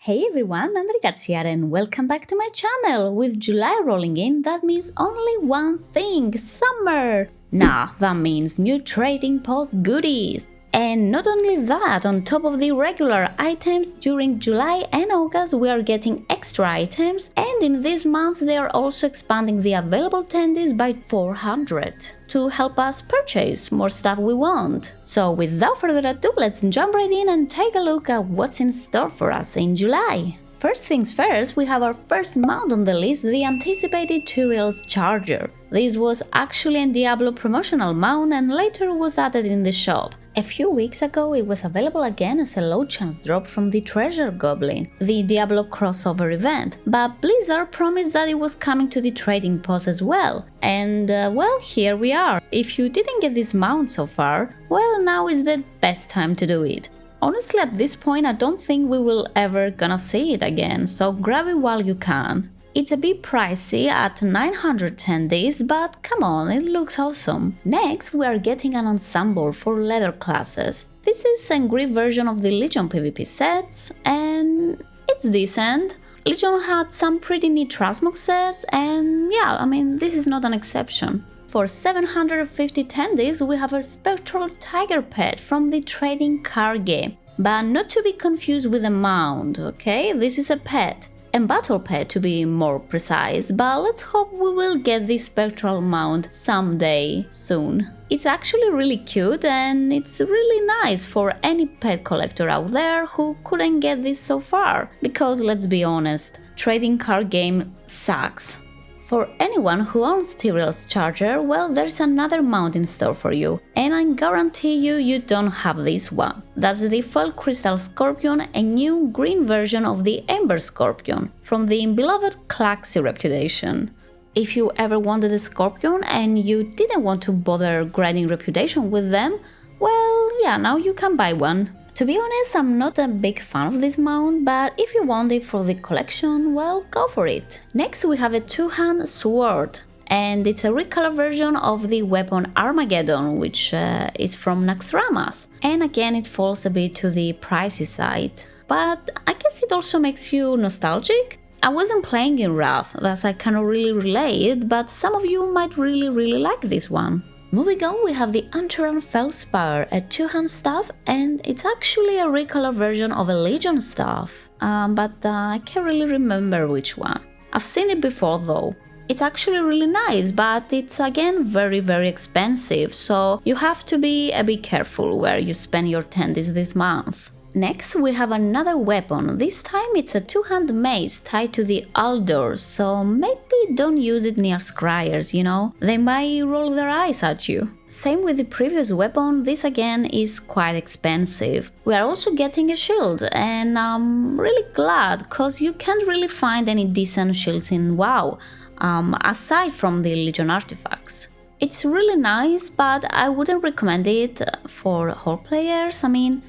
Hey everyone, Andrika here and welcome back to my channel. With July rolling in, that means only one thing, summer! Nah, that means new trading post goodies. And not only that, on top of the regular items, during July and August we are getting extra items, and in these months they are also expanding the available tendies by 400 to help us purchase more stuff we want. So without further ado, let's jump right in and take a look at what's in store for us in July. First things first, we have our first mount on the list, the anticipated Tyrael's Charger. This was actually a Diablo promotional mount and later was added in the shop. A few weeks ago it was available again as a low chance drop from the Treasure Goblin, the Diablo crossover event, but Blizzard promised that it was coming to the trading post as well. And well, here we are. If you didn't get this mount so far, well, now is the best time to do it. Honestly, at this point I don't think we will ever gonna see it again, so grab it while you can. It's a bit pricey at 910 days, but come on, it looks awesome. Next, we are getting an ensemble for leather classes. This is a Greek version of the Legion PvP sets, and it's decent. Legion had some pretty neat Transmo sets, and yeah, I mean, this is not an exception. For 750 tendies, we have a Spectral Tiger pet from the trading card game. But not to be confused with a mount, okay? This is a pet. A battle pet to be more precise, but let's hope we will get this spectral mount someday soon. It's actually really cute and it's really nice for any pet collector out there who couldn't get this so far, because let's be honest, trading card game sucks. For anyone who owns Tyrael's Charger, well, there's another mount in store for you, and I guarantee you don't have this one. That's the Foil Crystal Scorpion, a new green version of the Ember Scorpion, from the beloved Klaxi reputation. If you ever wanted a Scorpion and you didn't want to bother grinding reputation with them, well, yeah, now you can buy one. To be honest, I'm not a big fan of this mount, but if you want it for the collection, well, go for it. Next we have a two-hand sword, and it's a recolor version of the weapon Armageddon, which is from Naxxramas. And again, it falls a bit to the pricey side, but I guess it also makes you nostalgic. I wasn't playing in Wrath, thus I cannot really relate, but some of you might really like this one. Moving on, we have the Anturan Feldspar, a two-hand staff, and it's actually a recolor version of a Legion staff, but I can't really remember which one. I've seen it before though. It's actually really nice, but it's again very expensive, so you have to be a bit careful where you spend your tendies this month. Next, we have another weapon. This time it's a two-hand mace tied to the Aldors, so maybe don't use it near scryers, you know? They might roll their eyes at you. Same with the previous weapon, this again is quite expensive. We are also getting a shield, and I'm really glad, cause you can't really find any decent shields in WoW, aside from the Legion artifacts. It's really nice, but I wouldn't recommend it for whole players. I mean,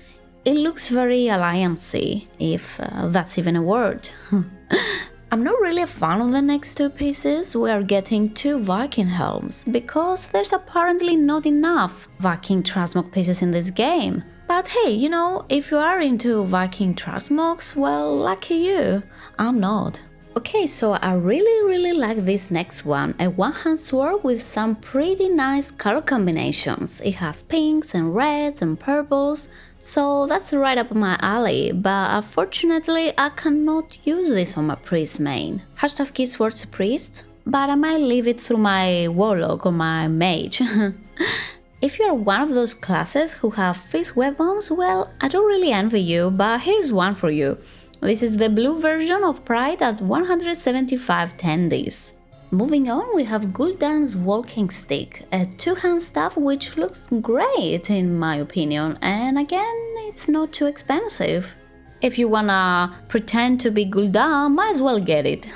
it looks very alliance-y, if that's even a word. I'm not really a fan of the next two pieces. We are getting two Viking helms, because there's apparently not enough Viking Transmog pieces in this game. But hey, you know, if you are into Viking Transmogs, well, lucky you. I'm not. Okay, so I really like this next one, a one-hand sword with some pretty nice color combinations. It has pinks and reds and purples, so that's right up my alley, but unfortunately I cannot use this on my priest main. Hashtag key sword to priests, but I might leave it through my warlock or my mage. If you are one of those classes who have fixed weapons, well, I don't really envy you, but here's one for you. This is the blue version of Pride at 175 tendies. Moving on, we have Guldan's Walking Stick, a two-hand staff which looks great in my opinion, and again, it's not too expensive. If you wanna pretend to be Guldan, might as well get it.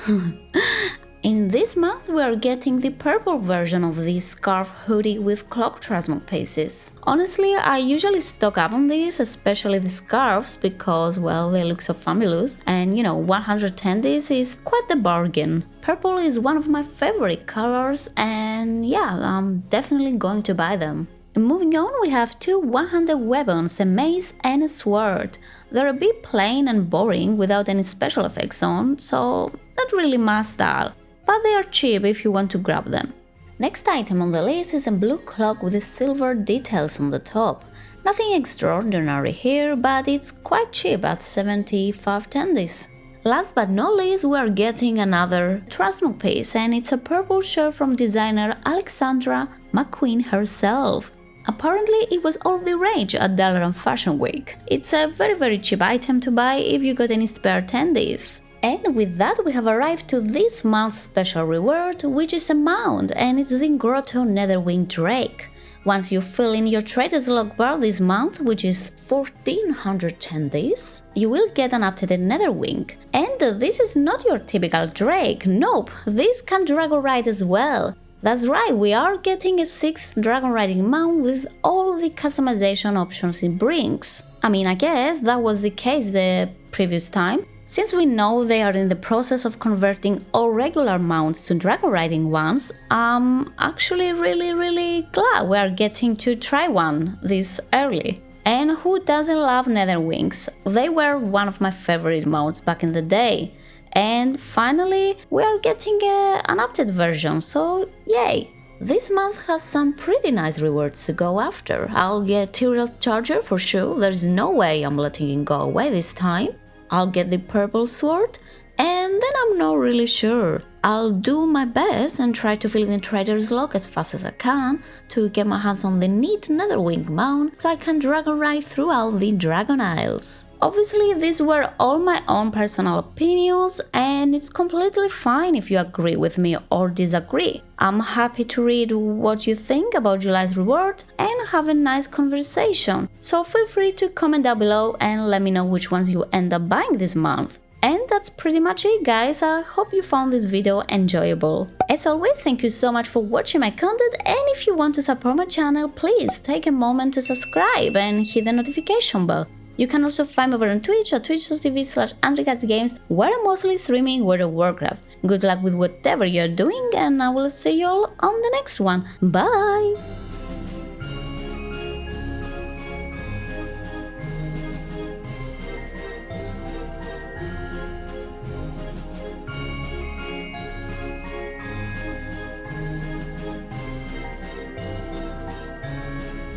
In this month, we are getting the purple version of the Scarf Hoodie with Clock Transmog pieces. Honestly, I usually stock up on these, especially the scarves, because, well, they look so fabulous, and you know, 110 days is quite the bargain. Purple is one of my favorite colors, and yeah, I'm definitely going to buy them. Moving on, we have two one-handed weapons, a mace and a sword. They're a bit plain and boring without any special effects on, so not really my style, but they are cheap if you want to grab them. Next item on the list is a blue cloak with silver details on the top. Nothing extraordinary here, but it's quite cheap at 75 tendies. Last but not least, we are getting another Transmo piece, and it's a purple shirt from designer Alexandra McQueen herself. Apparently it was all the rage at Dalaran Fashion Week. It's a very cheap item to buy if you got any spare tendies. And with that we have arrived to this month's special reward, which is a mount, and it's the Grotto Netherwing Drake. Once you fill in your traders log bar this month, which is 1400 tendies, you will get an updated Netherwing. And this is not your typical Drake, nope, this can Dragon Ride as well. That's right, we are getting a 6th Dragonriding mount with all the customization options it brings. I mean, I guess that was the case the previous time, since we know they are in the process of converting all regular mounts to Dragonriding ones. I'm actually really glad we are getting to try one this early. And who doesn't love Netherwings? They were one of my favorite mounts back in the day. And finally, we are getting an updated version, so yay! This month has some pretty nice rewards to go after. I'll get Tyrell's Charger for sure, there's no way I'm letting it go away this time. I'll get the purple sword, and then I'm not really sure. I'll do my best and try to fill in the trader's log as fast as I can to get my hands on the neat Netherwing mount so I can dragon ride throughout the Dragon Isles. Obviously, these were all my own personal opinions, and it's completely fine if you agree with me or disagree. I'm happy to read what you think about July's reward and have a nice conversation, so feel free to comment down below and let me know which ones you end up buying this month. And that's pretty much it, guys. I hope you found this video enjoyable. As always, thank you so much for watching my content, and if you want to support my channel, please take a moment to subscribe and hit the notification bell. You can also find me over on Twitch at twitch.tv/AndreKatzGames, where I'm mostly streaming World of Warcraft. Good luck with whatever you're doing, and I will see you all on the next one. Bye!